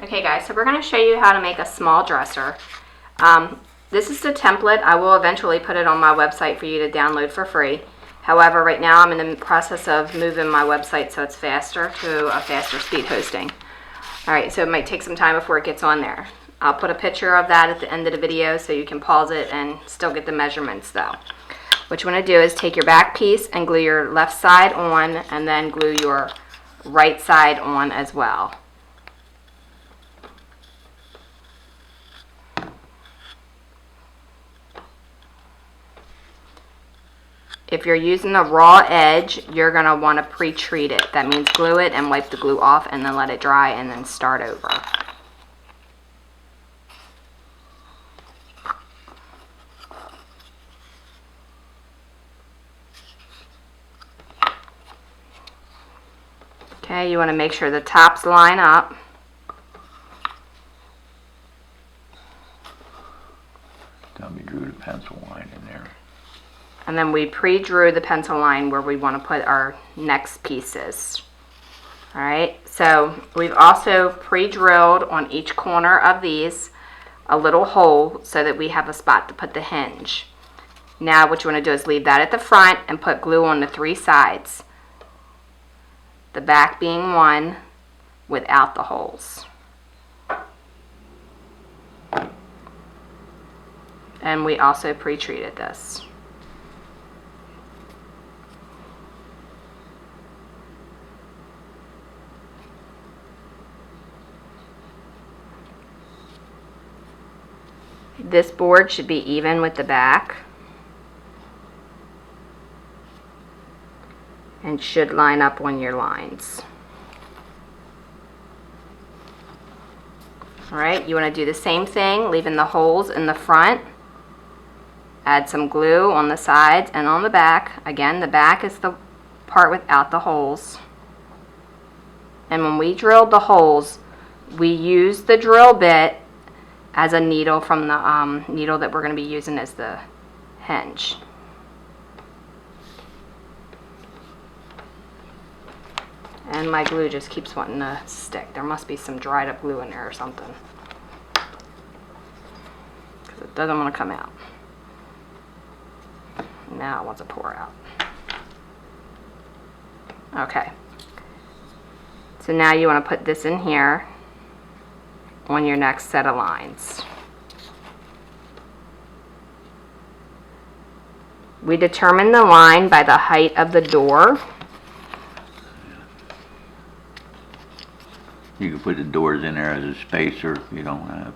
Okay guys, so we're going to show you how to make a small dresser. This is the template. I will eventually put it on my website for you to download for free. However, right now I'm in the process of moving my website so it's faster to a faster speed hosting. Alright, so it might take some time before it gets on there. I'll put a picture of that at the end of the video so you can pause it and still get the measurements though. What you want to do is take your back piece and glue your left side on and then glue your right side on as well. If you're using a raw edge, you're going to want to pre-treat it. That means glue it and wipe the glue off and then let it dry and then start over. Okay, you want to make sure the tops line up. Tell me, drew the pencil line in there. And then we pre-drew the pencil line where we want to put our next pieces. Alright, so we've also pre-drilled on each corner of these a little hole so that we have a spot to put the hinge. Now what you want to do is leave that at the front and put glue on the three sides. The back being one without the holes. And we also pre-treated this. This board should be even with the back and should line up on your lines. Alright, you want to do the same thing, leaving the holes in the front. Add some glue on the sides and on the back. Again, the back is the part without the holes. And when we drilled the holes, we used the drill bit as a needle from the needle that we're going to be using as the hinge. And my glue just keeps wanting to stick. There must be some dried up glue in there or something, because it doesn't want to come out. Now it wants to pour out. Okay. So now you want to put this in here on your next set of lines. We determine the line by the height of the door. You can put the doors in there as a spacer if you don't have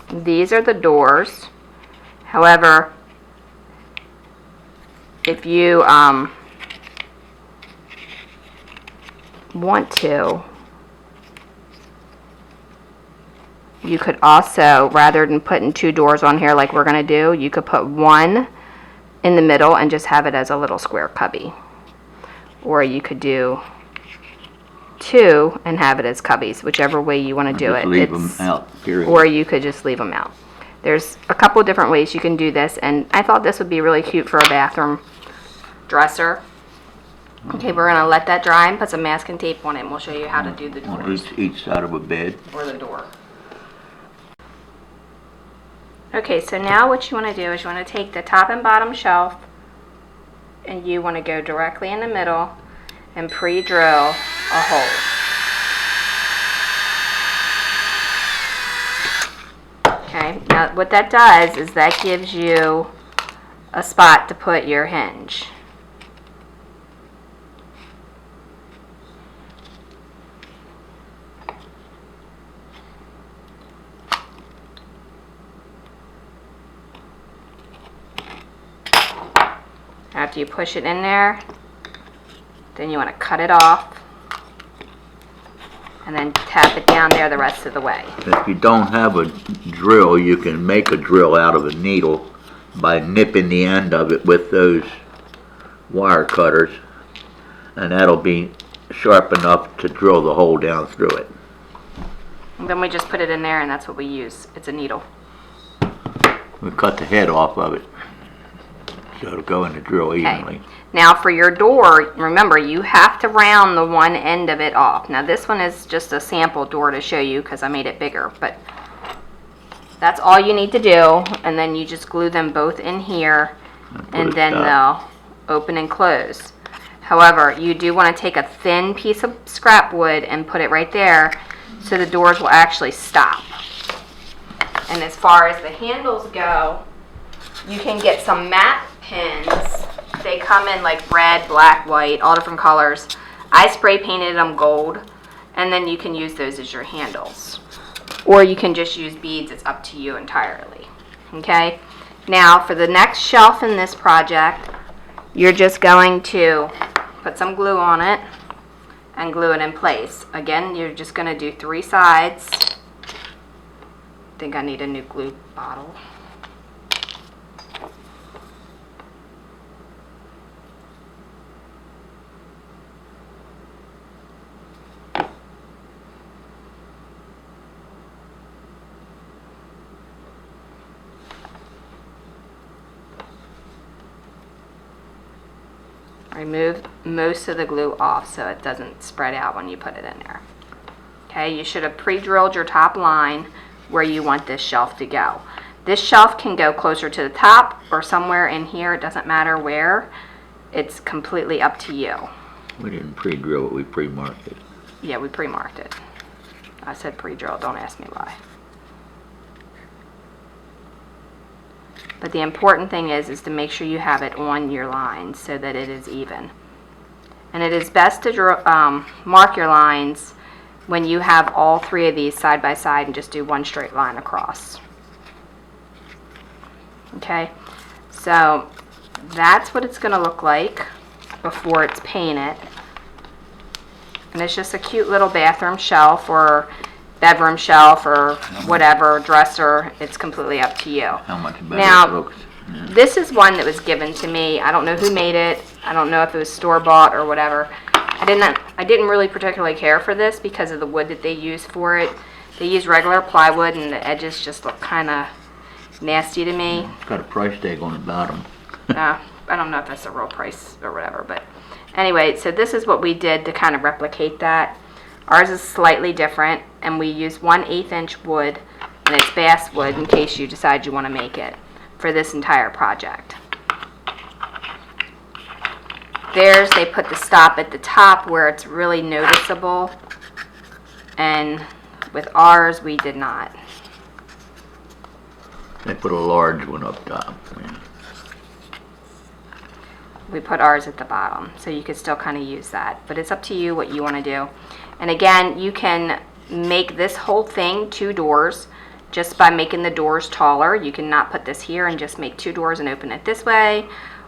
it. These are the doors. However, if you want to, you could also, rather than putting two doors on here like we're going to do, you could put one in the middle and just have it as a little square cubby. Or you could do two and have it as cubbies, whichever way you want to do it. Leave them out, period. Or you could just leave them out. There's a couple different ways you can do this, and I thought this would be really cute for a bathroom dresser. Okay, we're going to let that dry and put some masking tape on it, and we'll show you how to do the doors. On each side of a bed. Or the door. Okay, so now what you want to do is you want to take the top and bottom shelf and you want to go directly in the middle and pre-drill a hole. Okay, now what that does is that gives you a spot to put your hinge. After you push it in there, then you want to cut it off and then tap it down there the rest of the way. If you don't have a drill, you can make a drill out of a needle by nipping the end of it with those wire cutters, and that'll be sharp enough to drill the hole down through it. And then we just put it in there and that's what we use. It's a needle. We cut the head off of it. so it'll go in the drill evenly. Now for your door, remember you have to round the one end of it off. Now this one is just a sample door to show you because I made it bigger, but that's all you need to do, and then you just glue them both in here, and then they'll open and close. However, you do want to take a thin piece of scrap wood and put it right there so the doors will actually stop. And as far as the handles go, you can get some matte pins. They come in like red, black, white, all different colors. I spray painted them gold, and then you can use those as your handles. Or you can just use beads, it's up to you entirely. Okay? Now for the next shelf in this project, you're just going to put some glue on it and glue it in place. Again, you're just going to do 3 sides. I think I need a new glue bottle. Remove most of the glue off so it doesn't spread out when you put it in there. Okay, you should have pre-drilled your top line where you want this shelf to go. This shelf can go closer to the top or somewhere in here, it doesn't matter where. It's completely up to you. We didn't pre-drill it, we pre-marked it. Yeah, we pre-marked it. I said pre-drill, don't ask me why. But the important thing is to make sure you have it on your lines so that it is even. And it is best to mark your lines when you have all 3 of these side by side and just do one straight line across. Okay, so that's what it's going to look like before it's painted. And it's just a cute little bathroom shelf or bedroom shelf or whatever, dresser. It's completely up to you. How much better Now, it looks. Yeah. this is one that was given to me. I don't know who made it. I don't know if it was store-bought or whatever. I didn't really particularly care for this because of the wood that they use for it. They use regular plywood and the edges just look kind of nasty to me. It's got a price tag on the bottom. I don't know if that's a real price or whatever, but anyway, so this is what we did to kind of replicate that. Ours is slightly different, and we use 1/8 inch wood, and it's basswood in case you decide you want to make it for this entire project. Theirs, they put the stop at the top where it's really noticeable, and with ours, we did not. They put a large one up top. Yeah. We put ours at the bottom, so you could still kind of use that, but it's up to you what you want to do. And again, you can make this whole thing 2 doors just by making the doors taller. You can not put this here and just make 2 doors and open it this way,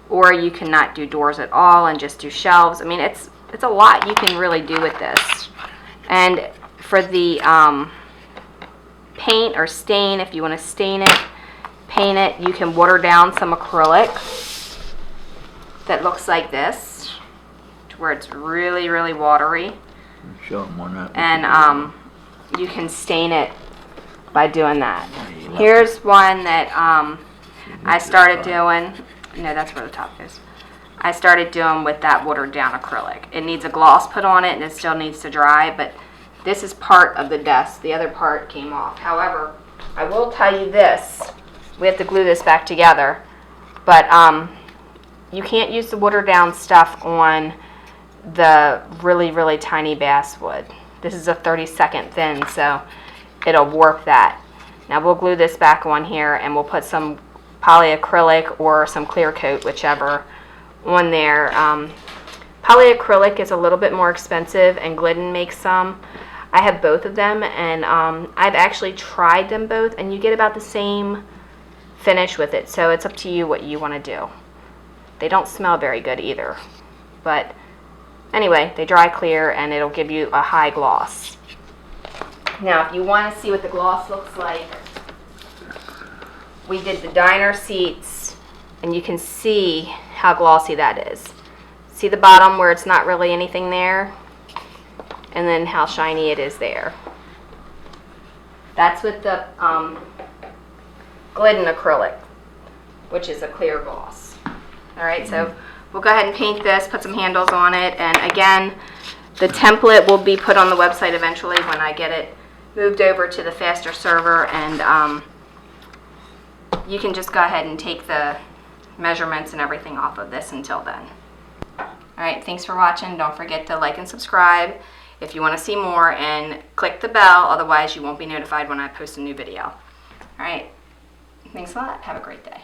or you can not do doors at all and just do shelves. I mean, it's a lot you can really do with this. And for the paint or stain, if you want to stain it, paint it, you can water down some acrylic that looks like this, to where it's really, really watery. Show them one up. And you can stain it by doing that. Here's one that I started doing. No, that's where the top is. I started doing with that watered down acrylic. It needs a gloss put on it and it still needs to dry, but this is part of the desk. The other part came off. However, I will tell you this. We have to glue this back together, but you can't use the watered down stuff on the really, really tiny basswood. This is a 32nd thin, so it'll warp that. Now we'll glue this back on here and we'll put some polyacrylic or some clear coat, whichever, on there. Polyacrylic is a little bit more expensive and Glidden makes some. I have both of them, and I've actually tried them both, and you get about the same finish with it, so it's up to you what you want to do. They don't smell very good either, but anyway, they dry clear and it'll give you a high gloss. Now, if you want to see what the gloss looks like, we did the diner seats, and you can see how glossy that is. See the bottom where it's not really anything there? And then how shiny it is there. That's with the Glidden acrylic, which is a clear gloss. All right, so we'll go ahead and paint this, put some handles on it, and again, the template will be put on the website eventually when I get it moved over to the faster server, and you can just go ahead and take the measurements and everything off of this until then. All right, thanks for watching. Don't forget to like and subscribe if you want to see more, and click the bell, otherwise you won't be notified when I post a new video. All right, thanks a lot. Have a great day.